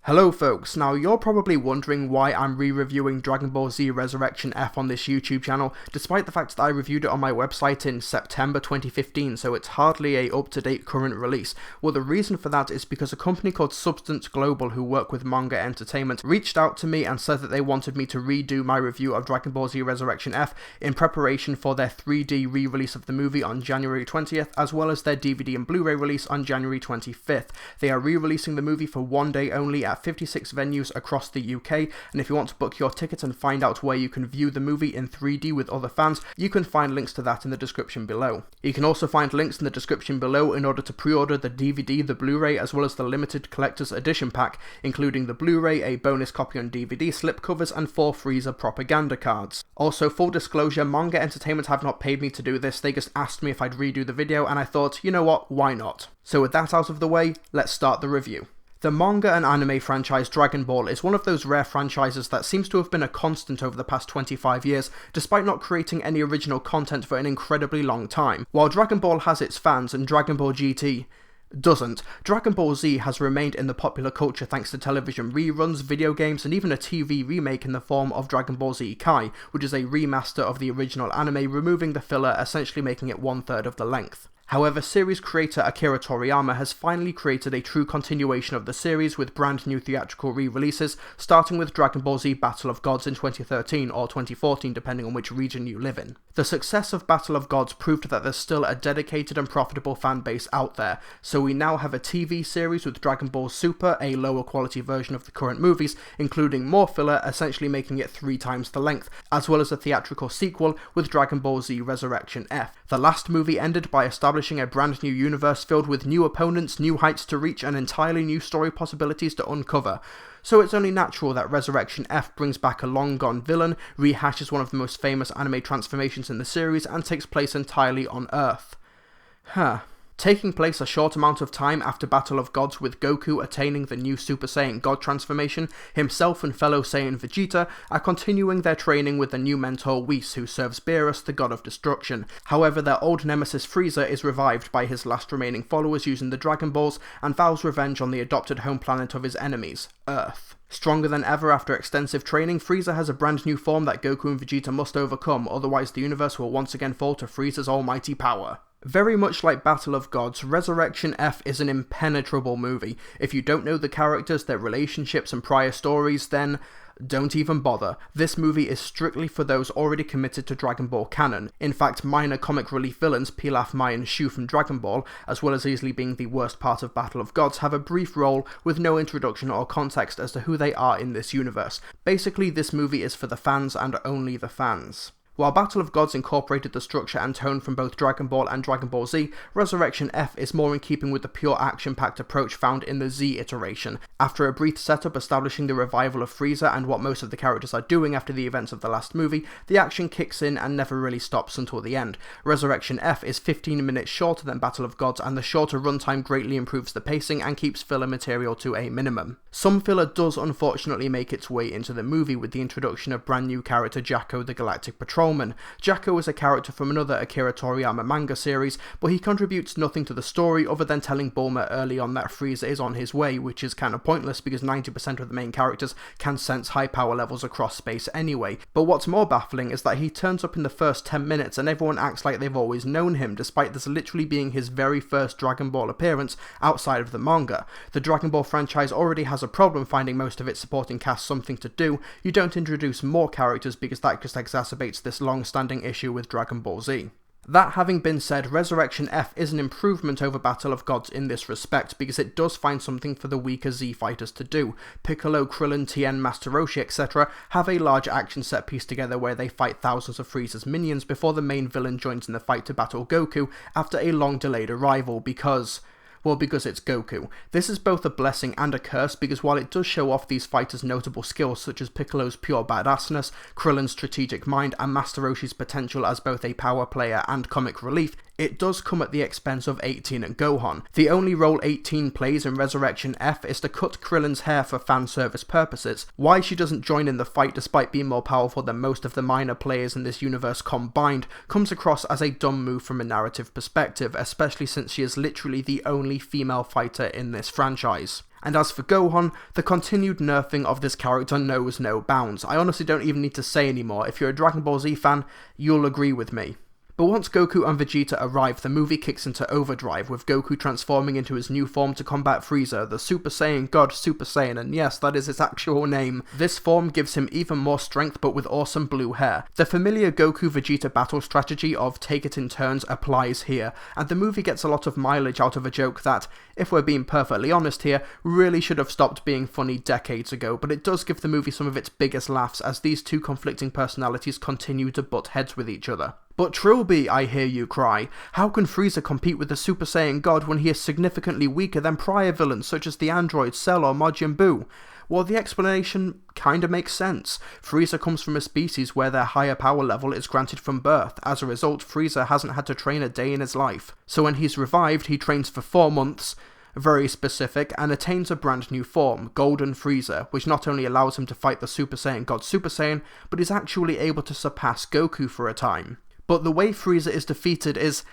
Hello folks, now you're probably wondering why I'm re-reviewing Dragon Ball Z Resurrection F on this YouTube channel, despite the fact that I reviewed it on my website in September 2015, so it's hardly a up-to-date current release. Well, the reason for that is because a company called Substance Global, who work with manga entertainment, reached out to me and said that they wanted me to redo my review of Dragon Ball Z Resurrection F in preparation for their 3D re-release of the movie on January 20th, as well as their DVD and Blu-ray release on January 25th. They are re-releasing the movie for one day only at 56 venues across the UK, and if you want to book your ticket and find out where you can view the movie in 3D with other fans, you can find links to that in the description below. You can also find links in the description below in order to pre-order the DVD, the Blu-ray, as well as the limited collector's edition pack, including the Blu-ray, a bonus copy on DVD, slipcovers, and 4 Frieza propaganda cards. Also, full disclosure, Manga Entertainment have not paid me to do this, they just asked me if I'd redo the video, and I thought, you know what, why not? So with that out of the way, let's start the review. The manga and anime franchise Dragon Ball is one of those rare franchises that seems to have been a constant over the past 25 years, despite not creating any original content for an incredibly long time. While Dragon Ball has its fans and Dragon Ball GT doesn't, Dragon Ball Z has remained in the popular culture thanks to television reruns, video games, and even a TV remake in the form of Dragon Ball Z Kai, which is a remaster of the original anime, removing the filler, essentially making it 1/3 of the length. However, series creator Akira Toriyama has finally created a true continuation of the series with brand new theatrical re-releases, starting with Dragon Ball Z Battle of Gods in 2013 or 2014 depending on which region you live in. The success of Battle of Gods proved that there's still a dedicated and profitable fan base out there, so we now have a TV series with Dragon Ball Super, a lower quality version of the current movies, including more filler, essentially making it 3 times the length, as well as a theatrical sequel with Dragon Ball Z Resurrection F. The last movie ended by establishing a brand new universe filled with new opponents, new heights to reach, and entirely new story possibilities to uncover. So it's only natural that Resurrection F brings back a long-gone villain, rehashes one of the most famous anime transformations in the series, and takes place entirely on Earth. Taking place a short amount of time after Battle of Gods, with Goku attaining the new Super Saiyan God transformation, himself and fellow Saiyan Vegeta are continuing their training with the new mentor Whis, who serves Beerus, the god of destruction. However, their old nemesis Frieza is revived by his last remaining followers using the Dragon Balls, and vows revenge on the adopted home planet of his enemies, Earth. Stronger than ever after extensive training, Frieza has a brand new form that Goku and Vegeta must overcome, otherwise the universe will once again fall to Frieza's almighty power. Very much like Battle of Gods, Resurrection F is an impenetrable movie. If you don't know the characters, their relationships and prior stories, then don't even bother. This movie is strictly for those already committed to Dragon Ball canon. In fact, minor comic relief villains Pilaf, Mai, and Shu from Dragon Ball, as well as easily being the worst part of Battle of Gods, have a brief role with no introduction or context as to who they are in this universe. Basically, this movie is for the fans and only the fans. While Battle of Gods incorporated the structure and tone from both Dragon Ball and Dragon Ball Z, Resurrection F is more in keeping with the pure action-packed approach found in the Z iteration. After a brief setup establishing the revival of Frieza and what most of the characters are doing after the events of the last movie, the action kicks in and never really stops until the end. Resurrection F is 15 minutes shorter than Battle of Gods, and the shorter runtime greatly improves the pacing and keeps filler material to a minimum. Some filler does unfortunately make its way into the movie with the introduction of brand new character Jacko the Galactic Patrolman. Jacko is a character from another Akira Toriyama manga series, but he contributes nothing to the story other than telling Bulma early on that Frieza is on his way, which is kinda pointless because 90% of the main characters can sense high power levels across space anyway. But what's more baffling is that he turns up in the first 10 minutes and everyone acts like they've always known him, despite this literally being his very first Dragon Ball appearance outside of the manga. The Dragon Ball franchise already has a problem finding most of its supporting cast something to do. You don't introduce more characters because that just exacerbates this long-standing issue with Dragon Ball Z. That having been said, Resurrection F is an improvement over Battle of Gods in this respect, because it does find something for the weaker Z fighters to do. Piccolo, Krillin, Tien, Master Roshi, etc. have a large action set piece together where they fight thousands of Frieza's minions before the main villain joins in the fight to battle Goku after a long delayed arrival, because it's Goku. This is both a blessing and a curse, because while it does show off these fighters' notable skills such as Piccolo's pure badassness, Krillin's strategic mind, and Master Roshi's potential as both a power player and comic relief, it does come at the expense of 18 and Gohan. The only role 18 plays in Resurrection F is to cut Krillin's hair for fan service purposes. Why she doesn't join in the fight despite being more powerful than most of the minor players in this universe combined comes across as a dumb move from a narrative perspective, especially since she is literally the only female fighter in this franchise. And as for Gohan, the continued nerfing of this character knows no bounds. I honestly don't even need to say anymore. If you're a Dragon Ball Z fan, you'll agree with me. But once Goku and Vegeta arrive, the movie kicks into overdrive, with Goku transforming into his new form to combat Frieza, the Super Saiyan God Super Saiyan, and yes, that is its actual name. This form gives him even more strength, but with awesome blue hair. The familiar Goku-Vegeta battle strategy of take it in turns applies here, and the movie gets a lot of mileage out of a joke that, if we're being perfectly honest here, really should have stopped being funny decades ago, but it does give the movie some of its biggest laughs as these two conflicting personalities continue to butt heads with each other. But Trilbee, I hear you cry. How can Frieza compete with the Super Saiyan God when he is significantly weaker than prior villains such as the android Cell or Majin Buu? Well, the explanation kinda makes sense. Frieza comes from a species where their higher power level is granted from birth. As a result, Frieza hasn't had to train a day in his life. So when he's revived, he trains for 4 months, very specific, and attains a brand new form, Golden Frieza, which not only allows him to fight the Super Saiyan God Super Saiyan, but is actually able to surpass Goku for a time. But the way Frieza is defeated is...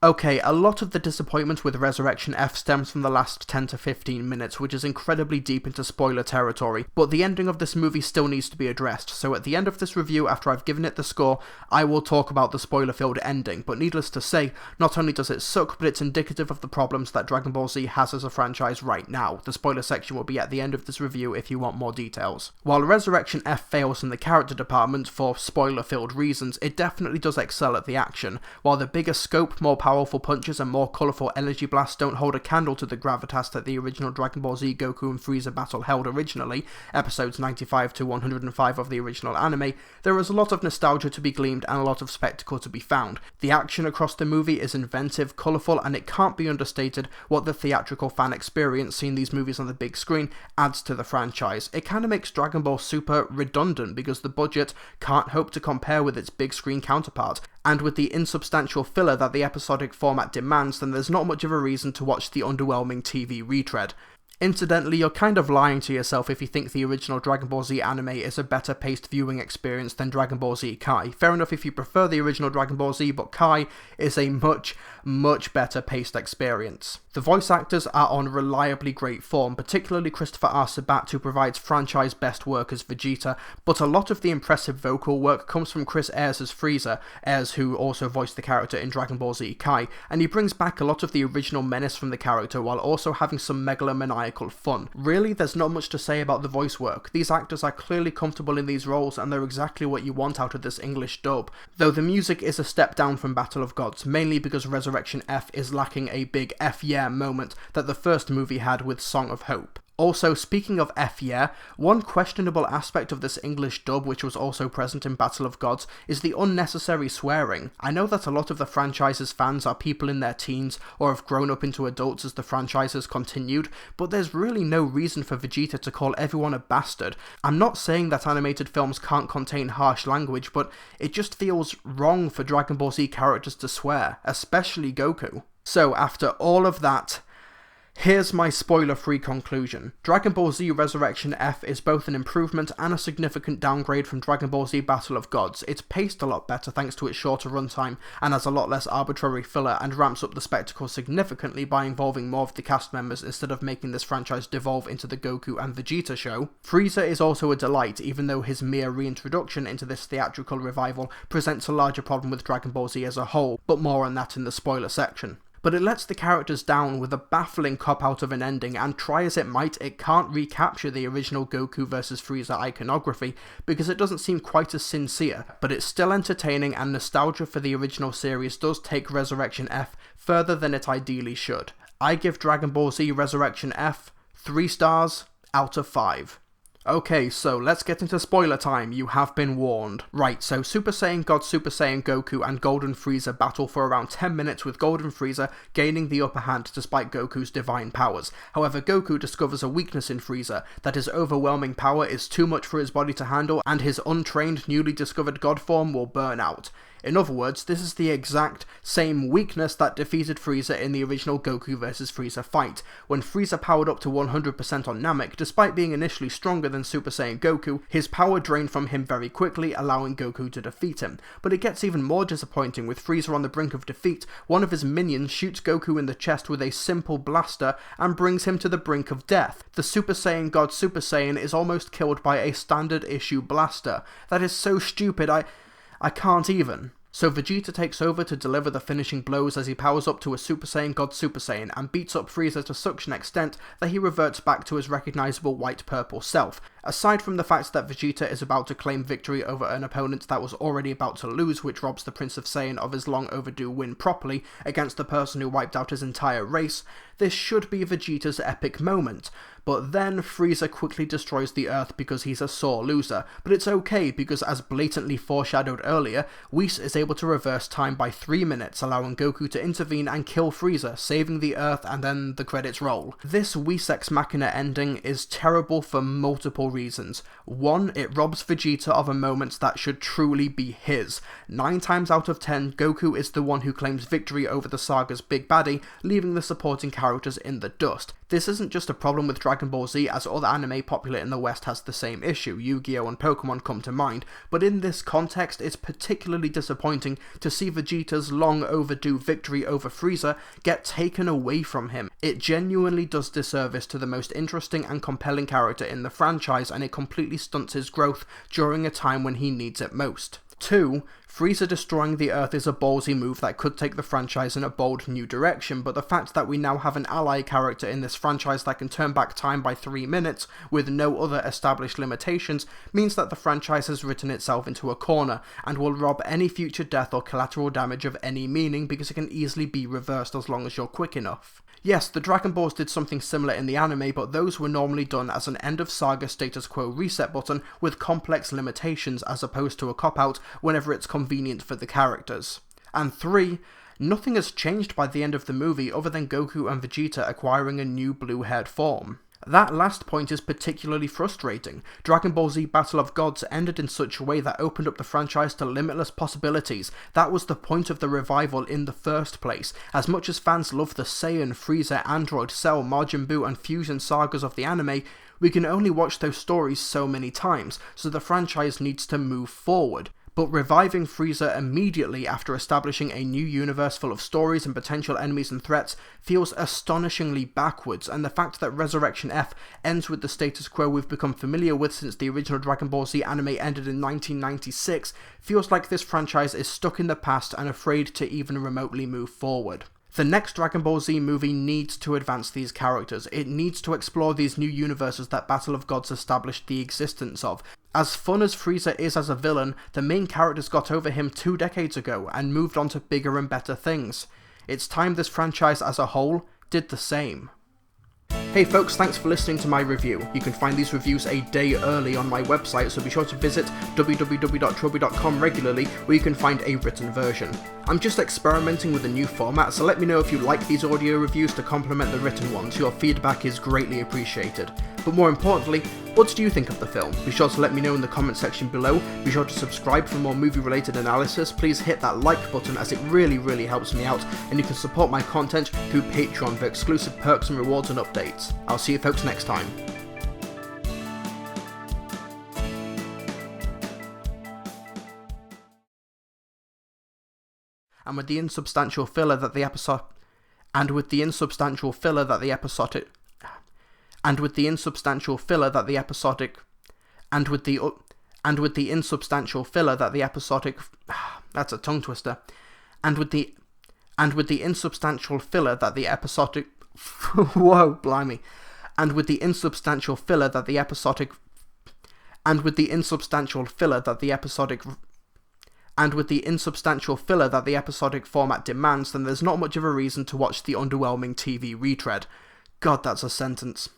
okay, a lot of the disappointment with Resurrection F stems from the last 10 to 15 minutes, which is incredibly deep into spoiler territory, but the ending of this movie still needs to be addressed, so at the end of this review, after I've given it the score, I will talk about the spoiler-filled ending, but needless to say, not only does it suck, but it's indicative of the problems that Dragon Ball Z has as a franchise right now. The spoiler section will be at the end of this review if you want more details. While Resurrection F fails in the character department for spoiler-filled reasons, it definitely does excel at the action. While the bigger scope, more powerful punches and more colourful energy blasts don't hold a candle to the gravitas that the original Dragon Ball Z Goku and Frieza battle held originally, episodes 95 to 105 of the original anime, there is a lot of nostalgia to be gleaned and a lot of spectacle to be found. The action across the movie is inventive, colourful, and it can't be understated what the theatrical fan experience seeing these movies on the big screen adds to the franchise. It kinda makes Dragon Ball Super redundant because the budget can't hope to compare with its big screen counterpart, and with the insubstantial filler that the episodic format demands, then there's not much of a reason to watch the underwhelming TV retread. Incidentally, you're kind of lying to yourself if you think the original Dragon Ball Z anime is a better paced viewing experience than Dragon Ball Z Kai. Fair enough if you prefer the original Dragon Ball Z, but Kai is a much better paced experience. The voice actors are on reliably great form, particularly Christopher R. Sabat, who provides franchise best work as Vegeta, but a lot of the impressive vocal work comes from Chris Ayres as Frieza, Ayres who also voiced the character in Dragon Ball Z Kai, and he brings back a lot of the original menace from the character while also having some megalomaniacal fun. Really, there's not much to say about the voice work. These actors are clearly comfortable in these roles and they're exactly what you want out of this English dub, though the music is a step down from Battle of Gods, mainly because Resurrection F is lacking a big F yeah moment that the first movie had with Song of Hope. Also, speaking of F yeah, one questionable aspect of this English dub which was also present in Battle of Gods is the unnecessary swearing. I know that a lot of the franchise's fans are people in their teens or have grown up into adults as the franchise has continued, but there's really no reason for Vegeta to call everyone a bastard. I'm not saying that animated films can't contain harsh language, but it just feels wrong for Dragon Ball Z characters to swear, especially Goku. So after all of that, here's my spoiler-free conclusion. Dragon Ball Z Resurrection F is both an improvement and a significant downgrade from Dragon Ball Z Battle of Gods. It's paced a lot better thanks to its shorter runtime and has a lot less arbitrary filler and ramps up the spectacle significantly by involving more of the cast members instead of making this franchise devolve into the Goku and Vegeta show. Frieza is also a delight, even though his mere reintroduction into this theatrical revival presents a larger problem with Dragon Ball Z as a whole, but more on that in the spoiler section. But it lets the characters down with a baffling cop-out of an ending, and try as it might, it can't recapture the original Goku vs Frieza iconography because it doesn't seem quite as sincere, but it's still entertaining and nostalgia for the original series does take Resurrection F further than it ideally should. I give Dragon Ball Z Resurrection F 3 stars out of 5. Okay, so let's get into spoiler time, you have been warned. Right, so Super Saiyan God Super Saiyan Goku and Golden Frieza battle for around 10 minutes with Golden Frieza gaining the upper hand despite Goku's divine powers. However, Goku discovers a weakness in Frieza, that his overwhelming power is too much for his body to handle and his untrained newly discovered God form will burn out. In other words, this is the exact same weakness that defeated Frieza in the original Goku vs Frieza fight. When Frieza powered up to 100% on Namek, despite being initially stronger than Super Saiyan Goku, his power drained from him very quickly, allowing Goku to defeat him. But it gets even more disappointing. With Frieza on the brink of defeat, one of his minions shoots Goku in the chest with a simple blaster and brings him to the brink of death. The Super Saiyan God Super Saiyan is almost killed by a standard issue blaster. That is so stupid, I can't even. So Vegeta takes over to deliver the finishing blows as he powers up to a Super Saiyan God Super Saiyan and beats up Frieza to such an extent that he reverts back to his recognisable white-purple self. Aside from the fact that Vegeta is about to claim victory over an opponent that was already about to lose, which robs the Prince of Saiyan of his long overdue win properly against the person who wiped out his entire race, this should be Vegeta's epic moment. But then Frieza quickly destroys the Earth because he's a sore loser. But it's okay because, as blatantly foreshadowed earlier, Whis is able to reverse time by 3 minutes, allowing Goku to intervene and kill Frieza, saving the Earth, and then the credits roll. This Whis Ex Machina ending is terrible for multiple reasons. One, it robs Vegeta of a moment that should truly be his. 9 times out of 10, Goku is the one who claims victory over the saga's big baddie, leaving the supporting characters in the dust. This isn't just a problem with Dragon Ball Z, as other anime popular in the West has the same issue. Yu-Gi-Oh! And Pokemon come to mind, but in this context it's particularly disappointing to see Vegeta's long overdue victory over Frieza get taken away from him. It genuinely does disservice to the most interesting and compelling character in the franchise, and it completely stunts his growth during a time when he needs it most. 2. Frieza destroying the Earth is a ballsy move that could take the franchise in a bold new direction, but the fact that we now have an ally character in this franchise that can turn back time by 3 minutes with no other established limitations means that the franchise has written itself into a corner and will rob any future death or collateral damage of any meaning because it can easily be reversed as long as you're quick enough. Yes, the Dragon Balls did something similar in the anime, but those were normally done as an end-of-saga status quo reset button with complex limitations as opposed to a cop-out whenever it's convenient for the characters. And 3. Nothing has changed by the end of the movie other than Goku and Vegeta acquiring a new blue-haired form. That last point is particularly frustrating. Dragon Ball Z Battle of Gods ended in such a way that opened up the franchise to limitless possibilities. That was the point of the revival in the first place. As much as fans love the Saiyan, Frieza, Android, Cell, Majin Buu and Fusion sagas of the anime, we can only watch those stories so many times, so the franchise needs to move forward. But reviving Frieza immediately after establishing a new universe full of stories and potential enemies and threats feels astonishingly backwards, and the fact that Resurrection F ends with the status quo we've become familiar with since the original Dragon Ball Z anime ended in 1996 feels like this franchise is stuck in the past and afraid to even remotely move forward. The next Dragon Ball Z movie needs to advance these characters. It needs to explore these new universes that Battle of Gods established the existence of. As fun as Frieza is as a villain, the main characters got over him 2 decades ago and moved on to bigger and better things. It's time this franchise as a whole did the same. Hey folks, thanks for listening to my review. You can find these reviews a day early on my website, so be sure to visit www.trilbee.com regularly where you can find a written version. I'm just experimenting with a new format, so let me know if you like these audio reviews to complement the written ones. Your feedback is greatly appreciated. But more importantly, what do you think of the film? Be sure to let me know in the comment section below. Be sure to subscribe for more movie-related analysis. Please hit that like button as it really helps me out, and you can support my content through Patreon for exclusive perks and rewards and updates. I'll see you folks next time. And with the insubstantial filler that the episodic that's a tongue twister. And with the insubstantial filler that the episodic whoa, blimey. And with the insubstantial filler that the episodic format demands, then there's not much of a reason to watch the underwhelming TV retread. God, that's a sentence.